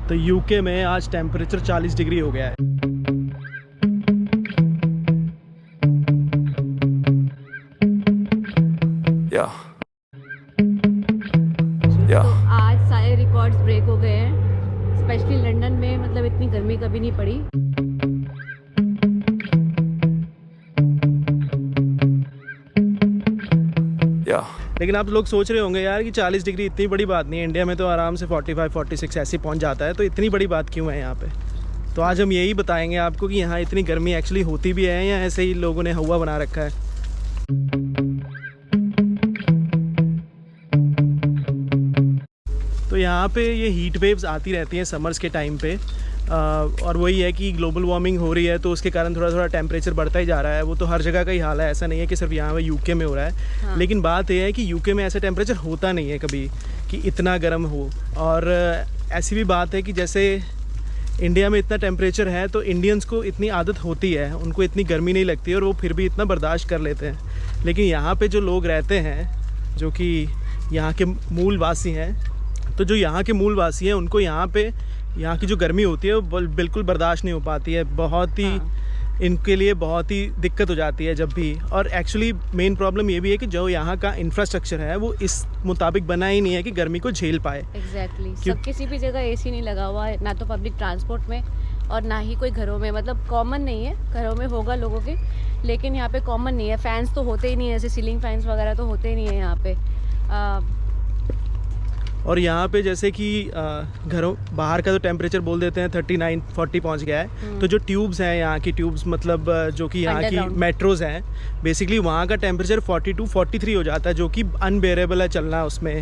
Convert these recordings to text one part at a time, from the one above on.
तो यूके में आज टेम्परेचर 40 डिग्री हो गया है। तो आज सारे रिकॉर्ड्स ब्रेक हो गए हैं, स्पेशली लंदन में। मतलब इतनी गर्मी कभी नहीं पड़ी। लेकिन आप लोग सोच रहे होंगे यार कि 40 डिग्री इतनी बड़ी बात नहीं है, इंडिया में तो आराम से 45-46 ऐसे पहुंच जाता है, तो इतनी बड़ी बात क्यों है यहाँ पे। तो आज हम यही बताएंगे आपको कि यहाँ इतनी गर्मी एक्चुअली होती भी है या ऐसे ही लोगों ने हवा बना रखा है। तो यहाँ पे ये हीट वेव्स आती रहती हैं समर्स के टाइम पे, और वही है कि ग्लोबल वार्मिंग हो रही है तो उसके कारण थोड़ा थोड़ा टेम्परेचर बढ़ता ही जा रहा है। वो तो हर जगह का ही हाल है, ऐसा नहीं है कि सिर्फ यहाँ पे यूके में हो रहा है। हाँ। लेकिन बात यह है कि यूके में ऐसा टेम्परेचर होता नहीं है कभी कि इतना गर्म हो। और ऐसी भी बात है कि जैसे इंडिया में इतना टेम्परेचर है तो इंडियंस को इतनी आदत होती है, उनको इतनी गर्मी नहीं लगती और वो फिर भी इतना बर्दाश्त कर लेते हैं। लेकिन यहाँ पर जो लोग रहते हैं, जो कि यहाँ के मूल वासी हैं, तो जो यहाँ के मूल वासी हैं उनको यहाँ पे यहाँ की जो गर्मी होती है वो बिल्कुल बर्दाश्त नहीं हो पाती है। बहुत ही इनके लिए बहुत ही दिक्कत हो जाती है जब भी। और एक्चुअली मेन प्रॉब्लम ये भी है कि जो यहाँ का इंफ्रास्ट्रक्चर है वो इस मुताबिक बना ही नहीं है कि गर्मी को झेल पाए। एग्जैक्टली सब किसी भी जगह एसी नहीं लगा हुआ है, ना तो पब्लिक ट्रांसपोर्ट में और ना ही कोई घरों में। मतलब कॉमन नहीं है, घरों में होगा लोगों के, लेकिन यहाँ पे कॉमन नहीं है। फैंस तो होते ही नहीं है, ऐसे सीलिंग फैंस वगैरह तो होते ही नहीं है यहाँ पे। और यहाँ पे जैसे कि घरों बाहर का तो टेम्परेचर बोल देते हैं 39-40 पहुँच गया है। तो जो ट्यूब्स हैं यहाँ की ट्यूब्स, मतलब जो कि यहाँ की मेट्रोज़ हैं, बेसिकली वहाँ का टेम्परेचर 42-43 हो जाता है, जो कि अनबेरेबल है चलना उसमें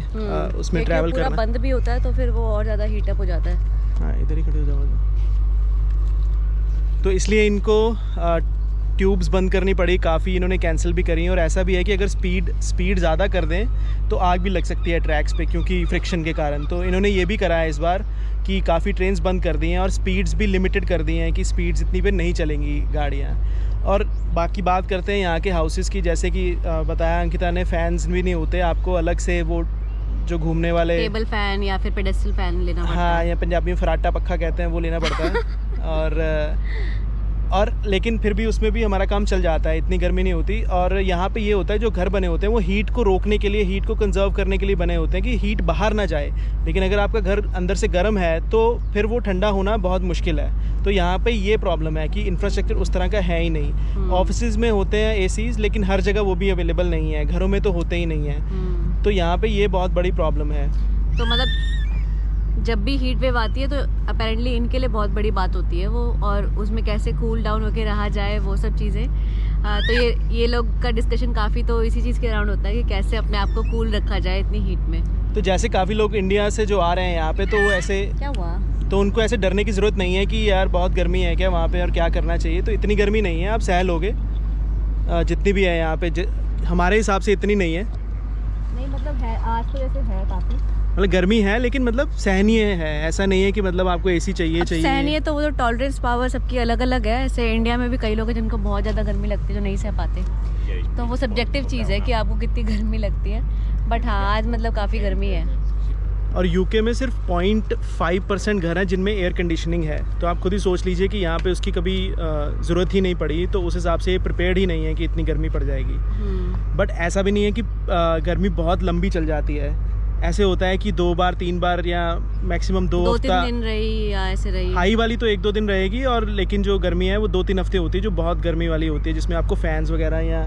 उसमें ट्रैवल करना। बंद भी होता है तो फिर वो और ज़्यादा हीटअप हो जाता है। हाँ, इधर ही खड़े हो जाओ। तो इसलिए इनको ट्यूब्स बंद करनी पड़ी, काफ़ी इन्होंने कैंसिल भी करी। और ऐसा भी है कि अगर स्पीड ज़्यादा कर दें तो आग भी लग सकती है ट्रैक्स पे, क्योंकि फ्रिक्शन के कारण। तो इन्होंने ये भी करा है इस बार कि काफ़ी ट्रेन्स बंद कर दी हैं और स्पीड्स भी लिमिटेड कर दी हैं कि स्पीड्स इतनी पे नहीं चलेंगी गाड़ियाँ। और बाकी बात करते हैं यहाँ के हाउसेस की, जैसे कि बताया अंकिता ने, फ़ैन्स भी नहीं होते, आपको अलग से वो जो घूमने वाले टेबल फ़ैन या फिर पेडेस्टल फ़ैन लेना पड़ता है। हाँ, या पंजाबी में फराटा पक्खा कहते हैं, वो लेना पड़ता है। और लेकिन फिर भी उसमें भी हमारा काम चल जाता है, इतनी गर्मी नहीं होती। और यहाँ पे ये होता है, जो घर बने होते हैं वो हीट को रोकने के लिए, हीट को कंजर्व करने के लिए बने होते हैं कि हीट बाहर ना जाए। लेकिन अगर आपका घर अंदर से गर्म है तो फिर वो ठंडा होना बहुत मुश्किल है। तो यहाँ पे ये प्रॉब्लम है कि इंफ्रास्ट्रक्चर उस तरह का है ही नहीं। ऑफिसेज में होते हैं एसीज, लेकिन हर जगह वो भी अवेलेबल नहीं है, घरों में तो होते ही नहीं है। तो यहाँ पे ये बहुत बड़ी प्रॉब्लम है। तो मतलब जब भी हीट वेव आती है तो अपेरेंटली इनके लिए बहुत बड़ी बात होती है वो, और उसमें कैसे कूल डाउन होके रहा जाए, वो सब चीज़ें। तो ये लोग का डिस्कशन काफ़ी तो इसी चीज़ के अराउंड होता है कि कैसे अपने आप को कूल रखा जाए इतनी हीट में। तो जैसे काफ़ी लोग इंडिया से जो आ रहे हैं यहाँ पे, तो वो ऐसे क्या हुआ, तो उनको ऐसे डरने की ज़रूरत नहीं है कि यार बहुत गर्मी है क्या वहाँ पे और क्या करना चाहिए। तो इतनी गर्मी नहीं है, आप सह लोगे जितनी भी है यहाँ पे। हमारे हिसाब से इतनी नहीं है। नहीं मतलब है, आज तो जैसे है काफ़ी, मतलब गर्मी है लेकिन मतलब सहनीय है। ऐसा नहीं है कि मतलब आपको एसी चाहिए। सहनीय तो वो तो टॉलरेंस पावर सबकी अलग अलग है। ऐसे इंडिया में भी कई लोग हैं जिनको बहुत ज़्यादा गर्मी लगती है, जो नहीं सह पाते। तो वो सब्जेक्टिव चीज़ है कि आपको कितनी गर्मी लगती है। बट हाँ, आज मतलब काफ़ी गर्मी है। और यूके में सिर्फ 0.5% घर हैं जिनमें एयर कंडीशनिंग है। तो आप खुद ही सोच लीजिए कि यहाँ पे उसकी कभी ज़रूरत ही नहीं पड़ी, तो उस हिसाब से ये प्रिपेयर्ड ही नहीं है कि इतनी गर्मी पड़ जाएगी। बट ऐसा भी नहीं है कि गर्मी बहुत लंबी चल जाती है। ऐसे होता है कि 2 बार 3 बार या मैक्सिमम 2-3 दिन रही या ऐसे रही। हाई वाली तो 1-2 दिन रहेगी, और लेकिन जो गर्मी है वो 2-3 हफ्ते होती है, जो बहुत गर्मी वाली होती है, जिसमें आपको फैंस वगैरह या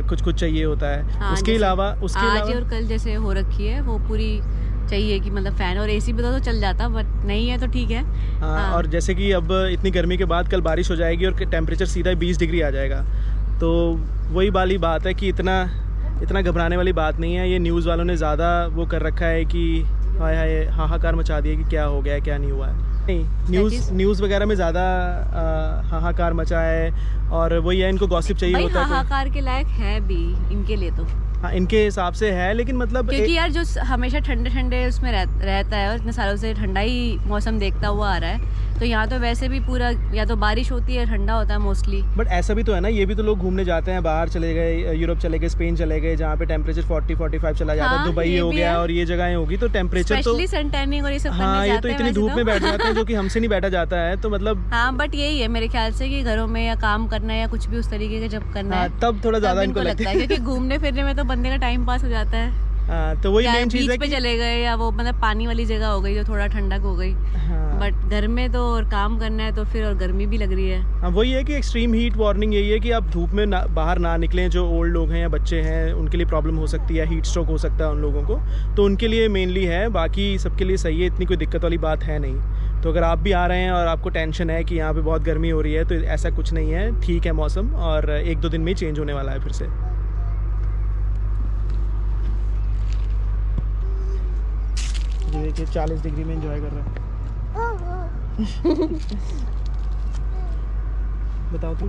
कुछ चाहिए होता है। हाँ, उसके अलावा आज और कल जैसे हो रखी है वो पूरी चाहिए कि मतलब फ़ैन और एसी भी तो चल जाता, बट नहीं है तो ठीक है। हाँ। और जैसे कि अब इतनी गर्मी के बाद कल बारिश हो जाएगी और टेम्परेचर सीधा 20 डिग्री आ जाएगा। तो वही वाली बात है कि इतना घबराने वाली बात नहीं है। ये न्यूज़ वालों ने ज़्यादा वो कर रखा है कि हाय हाय हाहाकार मचा दिया कि क्या हो गया क्या नहीं हुआ है। नहीं, न्यूज़ वगैरह में ज़्यादा हाहाकार मचा है, और वही है, इनको गॉसिप चाहिए होता है। हाहाकार के लायक है भी इनके लिए तो। हाँ इनके हिसाब से है, लेकिन मतलब क्योंकि यार जो हमेशा ठंडे ठंडे उसमें रहता है और इतने सालों से ठंडा ही मौसम देखता हुआ आ रहा है, तो यहाँ तो वैसे भी पूरा या तो बारिश होती है, ठंडा होता है मोस्टली। बट ऐसा भी तो है ना, ये भी तो लोग घूमने जाते हैं, बाहर चले गए, यूरोप चले गए, स्पेन चले गए, जहाँ पे टेम्परेचर 40-45 चला जाता है। हाँ, दुबई हो गया और ये जगहें होगी तो टेम्परेचर तो सन टैनिंग और ये सब हाँ ये तो इतनी धूप में बैठ जाते हैं जो कि हमसे नहीं बैठा जाता है, तो मतलब हाँ बट यही है मेरे ख्याल से कि घरों में या काम करना है या कुछ भी उस तरीके का जब करना है तब थोड़ा ज्यादा इनको लगता है, क्योंकि घूमने फिरने में तो बंदे का टाइम पास हो जाता है। तो वही मेन चीज है पे चले गए या वो मतलब पानी वाली जगह हो गई जो थोड़ा ठंडक हो गई। हाँ। बट घर में तो और काम करना है तो फिर और गर्मी भी लग रही है। हाँ वही है कि एक्सट्रीम हीट वार्निंग यही है कि आप धूप में बाहर ना निकलें, जो ओल्ड लोग हैं या बच्चे हैं उनके लिए प्रॉब्लम हो सकती है, हीट स्ट्रोक हो सकता है उन लोगों को, तो उनके लिए मेनली है, बाकी सबके लिए सही है, इतनी कोई दिक्कत वाली बात है नहीं। तो अगर आप भी आ रहे हैं और आपको टेंशन है कि यहाँ पे बहुत गर्मी हो रही है, तो ऐसा कुछ नहीं है, ठीक है मौसम, और 1-2 दिन में ही चेंज होने वाला है फिर से। देखिए 40 डिग्री में एंजॉय कर रहा है। बताओ तुम।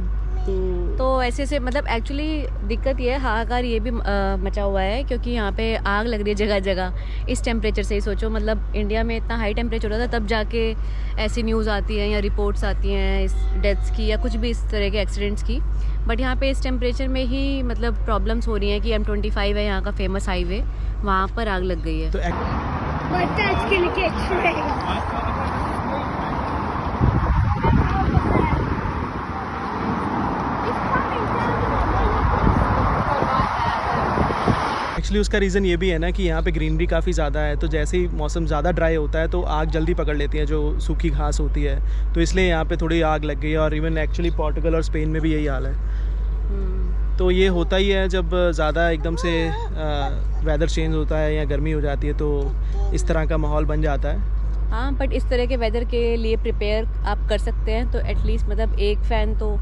तो ऐसे से मतलब एक्चुअली दिक्कत ये है, हाहाकार ये भी मचा हुआ है क्योंकि यहाँ पे आग लग रही है जगह जगह इस टेम्परेचर से ही। सोचो मतलब इंडिया में इतना हाई टेम्परेचर होता था तब जाके ऐसी न्यूज़ आती है या रिपोर्ट्स आती हैं इस डेथ्स की या कुछ भी इस तरह के एक्सीडेंट्स की। बट यहाँ पे इस टेम्परेचर में ही मतलब प्रॉब्लम्स हो रही हैं कि M25 है यहाँ का फेमस हाईवे, वहाँ पर आग लग गई है। तो एक्चुअली उसका रीज़न ये भी है ना कि यहाँ पे ग्रीनरी काफ़ी ज़्यादा है, तो जैसे ही मौसम ज़्यादा ड्राई होता है तो आग जल्दी पकड़ लेती है जो सूखी घास होती है, तो इसलिए यहाँ पे थोड़ी आग लग गई है। और इवन एक्चुअली पोर्टुगल और स्पेन में भी यही हाल है। तो ये होता ही है जब ज़्यादा एकदम से वेदर चेंज होता है या गर्मी हो जाती है तो इस तरह का माहौल बन जाता है। हाँ बट इस तरह के वेदर के लिए प्रिपेयर आप कर सकते हैं, तो एटलीस्ट मतलब एक फ़ैन तो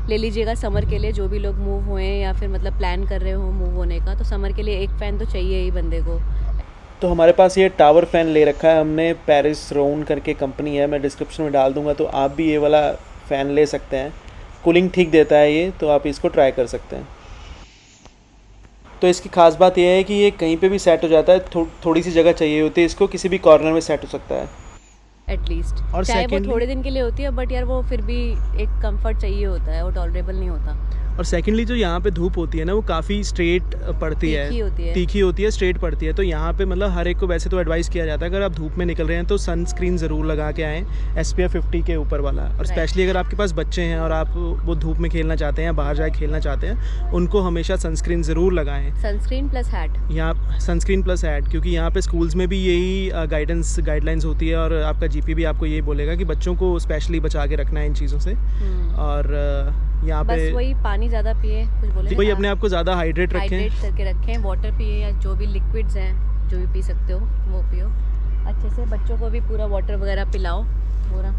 ले लीजिएगा समर के लिए, जो भी लोग मूव हुए या फिर मतलब प्लान कर रहे हो मूव होने का, तो समर के लिए एक फ़ैन तो चाहिए ही बंदे को। तो हमारे पास ये टावर फ़ैन ले रखा है हमने, पेरिस रोन करके कंपनी है, मैं डिस्क्रिप्शन में डाल दूंगा, तो आप भी ये वाला फ़ैन ले सकते हैं। कूलिंग ठीक देता है ये, तो आप इसको ट्राई कर सकते हैं। तो इसकी ख़ास बात यह है कि ये कहीं पे भी सेट हो जाता है, थोड़ी सी जगह चाहिए होती है इसको, किसी भी कॉर्नर में सेट हो सकता है एटलीस्ट। और चाहे वो थोड़े दिन के लिए होती है बट यार वो फिर भी एक कंफर्ट चाहिए होता है, वो टॉलरेबल नहीं होता। और सेकेंडली जो यहाँ पे धूप होती है ना वो काफ़ी स्ट्रेट पड़ती है, तीखी होती है, स्ट्रेट पड़ती है, तो यहाँ पे मतलब हर एक को वैसे तो एडवाइस किया जाता है अगर आप धूप में निकल रहे हैं तो सनस्क्रीन ज़रूर लगा के आएँ, SPF 50 के ऊपर वाला। और स्पेशली अगर आपके पास बच्चे हैं और आप वो धूप में खेलना चाहते हैं, बाहर जाके खेलना चाहते हैं, उनको हमेशा सनस्क्रीन ज़रूर लगाएँ। सनस्क्रीन प्लस हैट, यहाँ सनस्क्रीन प्लस हैट, क्योंकि यहाँ पे स्कूल्स में भी यही गाइडलाइंस होती है और आपका GP भी आपको यही बोलेगा कि बच्चों को स्पेशली बचा के रखना है इन चीज़ों से। और यहाँ पे बस वही पानी ज़्यादा पिए, कुछ बोले वही अपने आप को ज़्यादा हाइड्रेट करके रखें, वाटर पिए या जो भी लिक्विड्स हैं जो भी पी सकते हो वो पियो अच्छे से, बच्चों को भी पूरा वाटर वगैरह पिलाओ पूरा।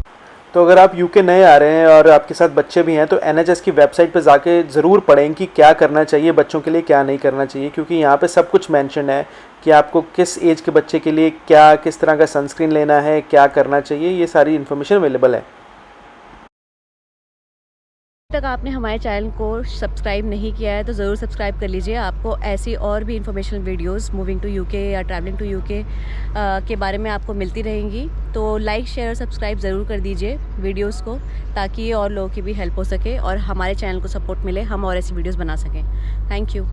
तो अगर आप UK नए आ रहे हैं और आपके साथ बच्चे भी हैं तो NHS की वेबसाइट पर जाके ज़रूर पढ़ें कि क्या करना चाहिए बच्चों के लिए, क्या नहीं करना चाहिए, क्योंकि यहाँ पे सब कुछ मेंशन है कि आपको किस एज के बच्चे के लिए क्या किस तरह का सनस्क्रीन लेना है, क्या करना चाहिए, ये सारी इन्फॉर्मेशन अवेलेबल है। तक आपने हमारे चैनल को सब्सक्राइब नहीं किया है तो ज़रूर सब्सक्राइब कर लीजिए। आपको ऐसी और भी informational videos moving to UK या ट्रैवलिंग टू UK के बारे में आपको मिलती रहेंगी। तो लाइक शेयर और सब्सक्राइब ज़रूर कर दीजिए वीडियोस को, ताकि और लोगों की भी हेल्प हो सके और हमारे चैनल को सपोर्ट मिले, हम और ऐसी वीडियोस बना सकें। Thank you.